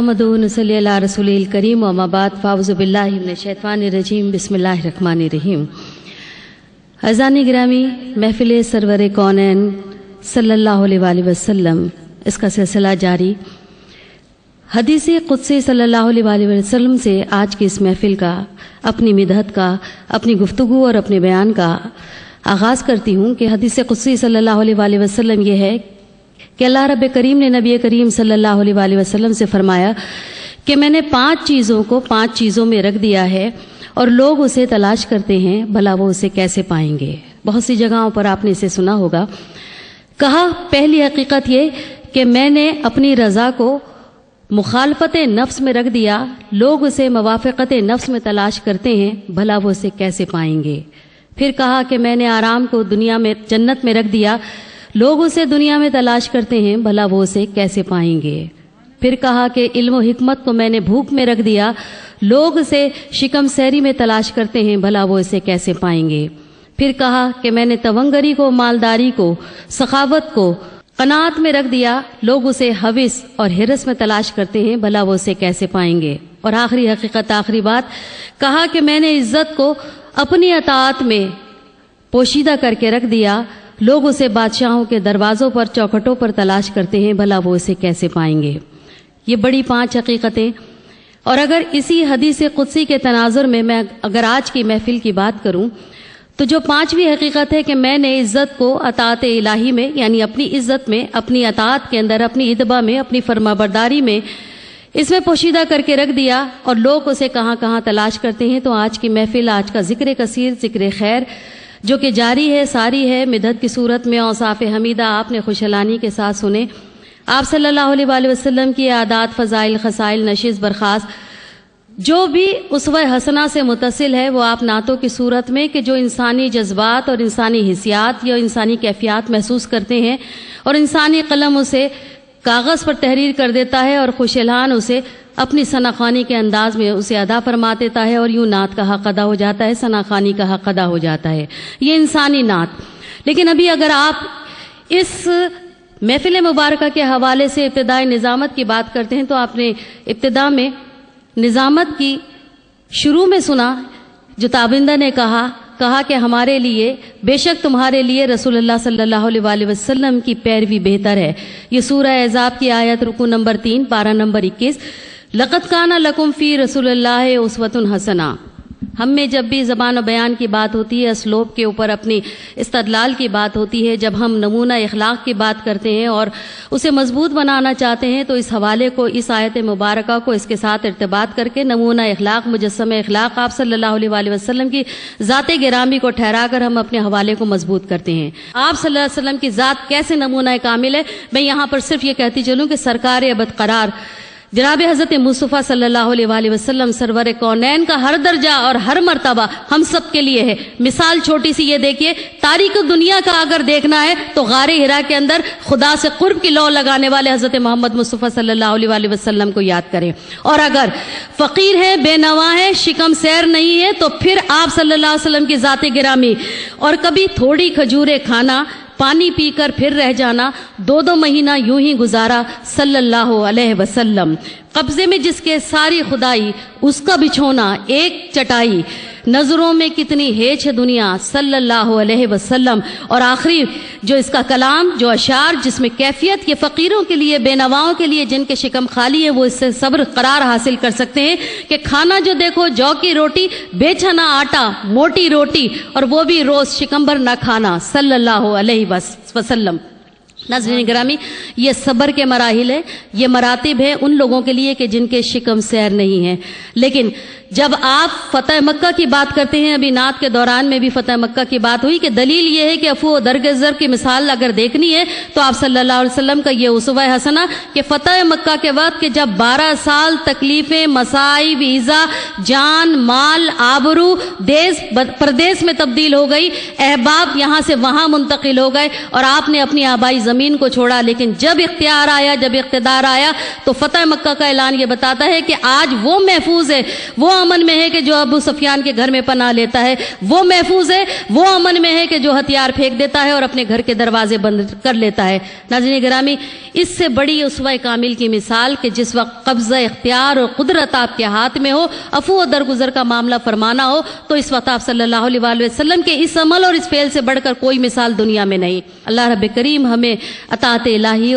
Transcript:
नसल्ली अला रसूलिल करीम व अम्मा बाद फ़ाऊज़ु बिल्लाहि मिनश शैतानिर रजीम बिस्मिल्लाहिर रहमानिर रहीम। अज़ानी गिरामी, महफ़िल सरवर कौनैन सल्लल्लाहु अलैहि वसल्लम, इसका सिलसिला जारी। हदीस क़ुदसी सल्लल्लाहु अलैहि वसल्लम से आज की इस महफ़िल का, अपनी मिदहत का, अपनी गुफ्तगू और अपने बयान का आगाज़ करती हूँ कि हदीस क़ुदसी सल्लल्लाहु अलैहि वसल्लम ये है कि अल्लाह रब्बे करीम ने नबी करीम सल्लल्लाहु अलैहि वसल्लम से फरमाया कि मैंने 5 चीज़ों को 5 चीज़ों में रख दिया है और लोग उसे तलाश करते हैं, भला वो उसे कैसे पाएंगे। बहुत सी जगहों पर आपने इसे सुना होगा। कहा, पहली हकीकत ये कि मैंने अपनी रज़ा को मुखालफत नफ्स में रख दिया, लोग उसे मवाफ़क़त नफ्स में तलाश करते हैं, भला वो उसे कैसे पाएंगे। फिर कहा कि मैंने आराम को दुनिया में, जन्नत में रख दिया, लोग उसे दुनिया में तलाश करते हैं, भला वो उसे कैसे पाएंगे। फिर कहा कि इल्म व हिकमत को मैंने भूख में रख दिया, लोग उसे शिकम सहरी में तलाश करते हैं, भला वो इसे कैसे पाएंगे। फिर कहा कि मैंने तवंगरी को, मालदारी को, सखावत को कनात में रख दिया, लोग उसे हविस और हिरस में तलाश करते हैं, भला वो उसे कैसे पाएंगे। और आखिरी हकीकत, आखिरी बात, कहा कि मैंने इज्जत को अपनी अताअत में पोशीदा करके रख दिया, लोग उसे बादशाहों के दरवाज़ों पर, चौखटों पर तलाश करते हैं, भला वो उसे कैसे पाएंगे। ये बड़ी 5 हकीकतें। और अगर इसी हदीस क़ुदसी के तनाजुर में मैं अगर आज की महफिल की बात करूं, तो जो 5वीं हकीकत है कि मैंने इज़्ज़त को अताअत इलाही में, यानी अपनी इज़्ज़त में, अपनी अताअत के अंदर, अपनी इत्बा में, अपनी फरमाबरदारी में, इसमें पोशीदा करके रख दिया और लोग उसे कहाँ कहाँ तलाश करते हैं। तो आज की महफिल, आज का ज़िक्र कसीर, ज़िक्र खैर जो कि जारी है, सारी है, मिदहत की सूरत में औसाफ़ हमीदा आपने खुशलानी के साथ सुने। आप सल्लल्लाहु अलैहि वसल्लम की आदात, फ़ज़ाइल, ख़साइल, नशिज़, बरखास्त जो भी उसवा हसना से मुतसिल है, वो आप नातों की सूरत में कि जो इंसानी जज्बात और इंसानी हिस्सियात या इंसानी कैफियत महसूस करते हैं और इंसानी कलम उसे कागज़ पर तहरीर कर देता है और खुशलान उसे अपनी सनाखानी के अंदाज में उसे अदा फरमा देता है और यूं नात का हक अदा हो जाता है, सनाखानी का हक अदा हो जाता है। ये इंसानी नात। लेकिन अभी अगर आप इस महफिल मुबारका के हवाले से इब्तिदाई निज़ामत की बात करते हैं, तो आपने इब्तिदा में निज़ामत की शुरू में सुना जो ताबिंदा ने कहा कि हमारे लिए, बेशक तुम्हारे लिए रसूलुल्लाह सल्लल्लाहु अलैहि वसल्लम की पैरवी बेहतर है। ये सूरह अहज़ाब की आयत रुकू नंबर 3 पारा नंबर 21। लक़द काना लकुम फ़ी रसूलिल्लाहि उस्वतुन हसना। हम में जब भी ज़बान और बयान की बात होती है, असलूब के ऊपर अपनी इस्तदलाल की बात होती है, जब हम नमूना इखलाक की बात करते हैं और उसे मजबूत बनाना चाहते हैं, तो इस हवाले को, इस आयत मुबारका को इसके साथ इर्तिबात करके नमूना इखलाक, मुजस्सम इखलाक आप सल्लल्लाहु अलैहि वसल्लम की ज़ात गिरामी को ठहरा कर हम अपने हवाले को मजबूत करते हैं। आप सल्लल्लाहु अलैहि वसल्लम की ज़ात कैसे नमूना कामिल है, मैं यहाँ पर सिर्फ ये कहती चलूँ कि सरकार अबद करार जनाब हज़रत मुस्तफ़ा सल्लल्लाहु अलैहि वसल्लम सरवर कौनैन का हर दर्जा और हर मर्तबा हम सब के लिए है। मिसाल छोटी सी ये देखिए, तारीख दुनिया का अगर देखना है तो गारे हिरा के अंदर खुदा से कुर्ब की लौ लगाने वाले हज़रत मोहम्मद मुस्तफ़ा सल्लल्लाहु अलैहि वसल्लम को याद करें। और अगर फ़कीर है, बेनवा है, शिकम सैर नहीं है, तो फिर आप सल्लल्लाहु अलैहि वसल्लम की ज़ात गिरामी। और कभी थोड़ी खजूरें खाना, पानी पीकर फिर रह जाना, 2-2 महीना यूं ही गुजारा सल्लल्लाहु अलैहि वसल्लम। कब्जे में जिसके सारी खुदाई, उसका बिछोना एक चटाई, नजरों में कितनी हेच है दुनिया सल्लल्लाहु अलैहि वसल्लम। और आखिरी जो इसका कलाम, जो अशार जिसमें कैफियत, ये फ़कीरों के लिए, बेनवाओं के लिए, जिनके शिकम खाली है, वो इससे सब्र करार हासिल कर सकते हैं कि खाना जो देखो जौ की रोटी, बेचना आटा, मोटी रोटी, और वो भी रोज शिकम्बर न खाना सल्लल्लाहु अलैहि वसल्लम। नाज़रीन गिरामी, ये सब्र के मराहिल है, ये मरातिब है उन लोगों के लिए कि जिनके शिकम सैर नहीं है। लेकिन जब आप फ़तह मक्का की बात करते हैं, अभी नात के दौरान में भी फ़तह मक्का की बात हुई कि दलील ये है कि अफू दरगज़र की मिसाल अगर देखनी है तो आप सल्लल्लाहु अलैहि वसल्लम का ये उसवा हसना कि फ़तह मक्का के वक्त के जब 12 साल तकलीफ़ें, मसाइब, ईज़ा, जान, माल, आबरू देश प्रदेश में तब्दील हो गई, अहबाब यहाँ से वहाँ मुंतकिल हो गए और आपने अपनी आबाई ज़मीन زمین کو چھوڑا، لیکن جب اختیار آیا، جب اقتدار آیا تو فتح مکہ کا اعلان یہ بتاتا ہے کہ آج وہ محفوظ ہے، وہ امن میں ہے کہ جو ابو سفیان کے گھر میں پناہ لیتا ہے، وہ محفوظ ہے، وہ امن میں ہے کہ جو ہتھیار پھینک دیتا ہے اور اپنے گھر کے دروازے بند کر لیتا ہے۔ ناظرین گرامی، اس سے بڑی اسوہ کامل کی مثال کہ جس وقت قبضہ اختیار اور قدرت آپ کے ہاتھ میں ہو، عفو و درگزر کا معاملہ فرمانا ہو، تو اس وقت آپ صلی اللہ علیہ وآلہ وسلم کے اس عمل اور اس فعل سے بڑھ کر کوئی مثال دنیا میں نہیں۔ اللہ رب کریم ہمیں اطاعت الہی